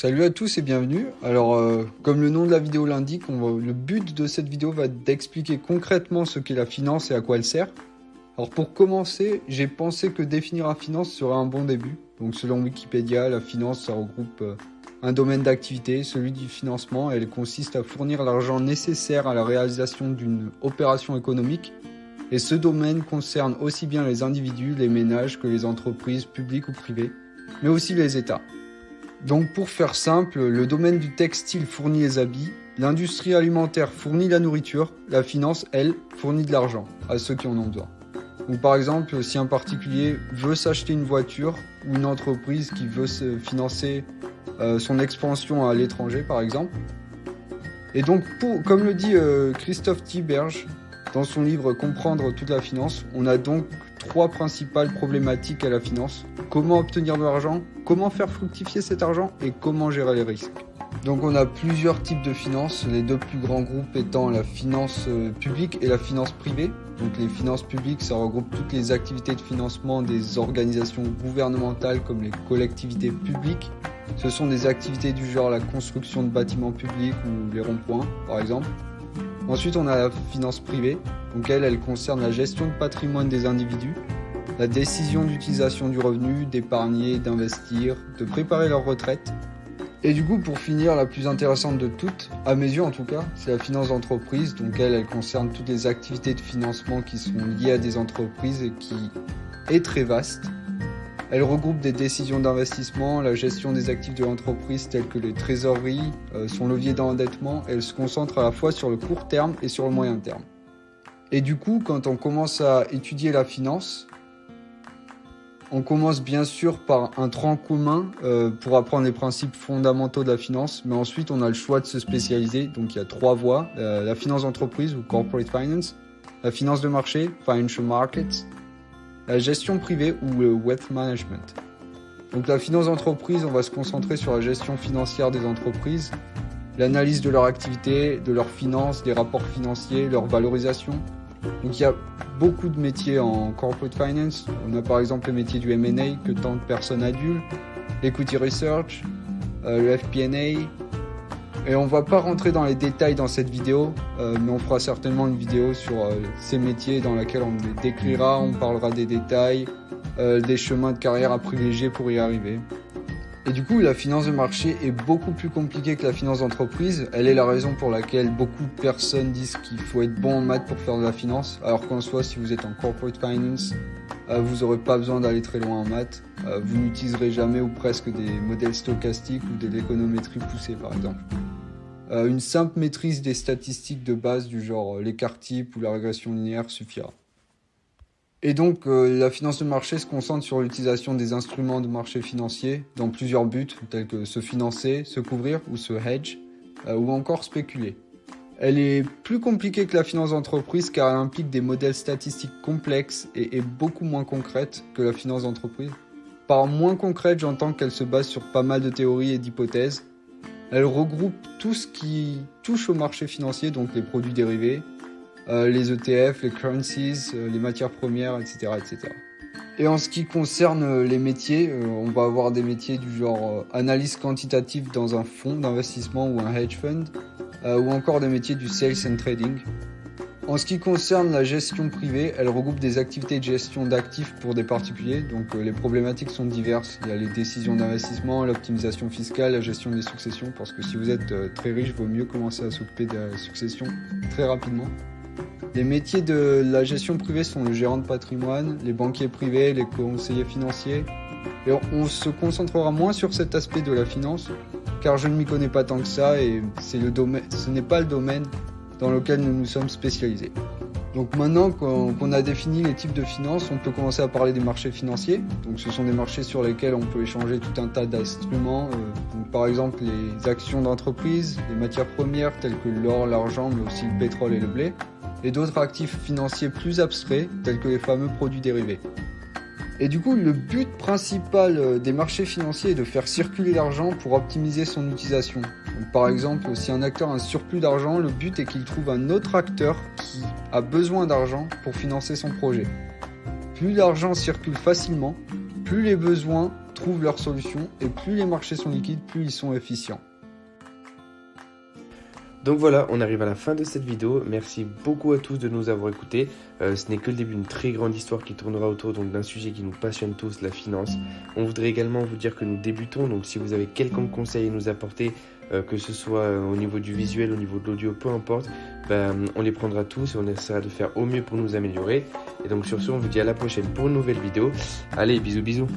Salut à tous et bienvenue. Alors, comme le nom de la vidéo l'indique, le but de cette vidéo va être d'expliquer concrètement ce qu'est la finance et à quoi elle sert. Alors pour commencer, j'ai pensé que définir la finance serait un bon début. Donc selon Wikipédia, la finance, ça regroupe un domaine d'activité, celui du financement, et elle consiste à fournir l'argent nécessaire à la réalisation d'une opération économique. Et ce domaine concerne aussi bien les individus, les ménages que les entreprises publiques ou privées, mais aussi les États. Donc pour faire simple, le domaine du textile fournit les habits, l'industrie alimentaire fournit la nourriture, la finance, elle, fournit de l'argent à ceux qui en ont besoin. Donc par exemple, si un particulier veut s'acheter une voiture ou une entreprise qui veut se financer son expansion à l'étranger par exemple. Et donc comme le dit Christophe Thiberge dans son livre Comprendre toute la finance, on a donc trois principales problématiques à la finance. Comment obtenir de l'argent, comment faire fructifier cet argent et comment gérer les risques. Donc on a plusieurs types de finances, les deux plus grands groupes étant la finance publique et la finance privée. Donc les finances publiques, ça regroupe toutes les activités de financement des organisations gouvernementales comme les collectivités publiques. Ce sont des activités du genre la construction de bâtiments publics ou les ronds-points par exemple. Ensuite, on a la finance privée, donc elle concerne la gestion de patrimoine des individus, la décision d'utilisation du revenu, d'épargner, d'investir, de préparer leur retraite. Et du coup, pour finir, la plus intéressante de toutes, à mes yeux en tout cas, c'est la finance d'entreprise, donc elle concerne toutes les activités de financement qui sont liées à des entreprises et qui est très vaste. Elle regroupe des décisions d'investissement, la gestion des actifs de l'entreprise tels que les trésoreries, son levier d'endettement. Elle se concentre à la fois sur le court terme et sur le moyen terme. Et du coup, quand on commence à étudier la finance, on commence bien sûr par un tronc commun pour apprendre les principes fondamentaux de la finance, mais ensuite on a le choix de se spécialiser. Donc il y a trois voies, la finance d'entreprise ou corporate finance, la finance de marché, financial markets, la gestion privée ou le wealth management. Donc la finance d'entreprise, on va se concentrer sur la gestion financière des entreprises, l'analyse de leur activité, de leurs finances, des rapports financiers, leur valorisation. Donc il y a beaucoup de métiers en corporate finance. On a par exemple le métier du M&A que tant de personnes adulent, l'equity research, le FP&A. Et on va pas rentrer dans les détails dans cette vidéo, mais on fera certainement une vidéo sur ces métiers dans laquelle on les décrira, on parlera des détails, des chemins de carrière à privilégier pour y arriver. Et du coup, la finance de marché est beaucoup plus compliquée que la finance d'entreprise. Elle est la raison pour laquelle beaucoup de personnes disent qu'il faut être bon en maths pour faire de la finance, alors qu'en soi, si vous êtes en corporate finance, vous n'aurez pas besoin d'aller très loin en maths. Vous n'utiliserez jamais ou presque des modèles stochastiques ou de l'économétrie poussée par exemple. Une simple maîtrise des statistiques de base du genre l'écart type ou la régression linéaire suffira. Et donc la finance de marché se concentre sur l'utilisation des instruments de marché financier dans plusieurs buts tels que se financer, se couvrir ou se hedge ou encore spéculer. Elle est plus compliquée que la finance d'entreprise car elle implique des modèles statistiques complexes et est beaucoup moins concrète que la finance d'entreprise. Par moins concrète, j'entends qu'elle se base sur pas mal de théories et d'hypothèses. Elle regroupe tout ce qui touche au marché financier, donc les produits dérivés, les ETF, les currencies, les matières premières, etc., etc. Et en ce qui concerne les métiers, on va avoir des métiers du genre analyse quantitative dans un fonds d'investissement ou un hedge fund, ou encore des métiers du sales and trading. En ce qui concerne la gestion privée, elle regroupe des activités de gestion d'actifs pour des particuliers, donc les problématiques sont diverses. Il y a les décisions d'investissement, l'optimisation fiscale, la gestion des successions, parce que si vous êtes très riche, il vaut mieux commencer à s'occuper de la succession très rapidement. Les métiers de la gestion privée sont le gérant de patrimoine, les banquiers privés, les conseillers financiers. Et on se concentrera moins sur cet aspect de la finance, car je ne m'y connais pas tant que ça et ce n'est pas le domaine dans lequel nous nous sommes spécialisés. Donc maintenant qu'on a défini les types de finances, on peut commencer à parler des marchés financiers. Donc ce sont des marchés sur lesquels on peut échanger tout un tas d'instruments. Donc par exemple les actions d'entreprise, les matières premières telles que l'or, l'argent, mais aussi le pétrole et le blé, et d'autres actifs financiers plus abstraits tels que les fameux produits dérivés. Et du coup, le but principal des marchés financiers est de faire circuler l'argent pour optimiser son utilisation. Donc, par exemple, si un acteur a un surplus d'argent, le but est qu'il trouve un autre acteur qui a besoin d'argent pour financer son projet. Plus l'argent circule facilement, plus les besoins trouvent leur solution. Et plus les marchés sont liquides, plus ils sont efficients. Donc voilà, on arrive à la fin de cette vidéo. Merci beaucoup à tous de nous avoir écoutés. Ce n'est que le début d'une très grande histoire qui tournera autour d'un sujet qui nous passionne tous, la finance. On voudrait également vous dire que nous débutons, donc si vous avez quelconque conseil à nous apporter, que ce soit au niveau du visuel, au niveau de l'audio, peu importe, on les prendra tous et on essaiera de faire au mieux pour nous améliorer. Et donc sur ce, on vous dit à la prochaine pour une nouvelle vidéo. Allez, bisous bisous.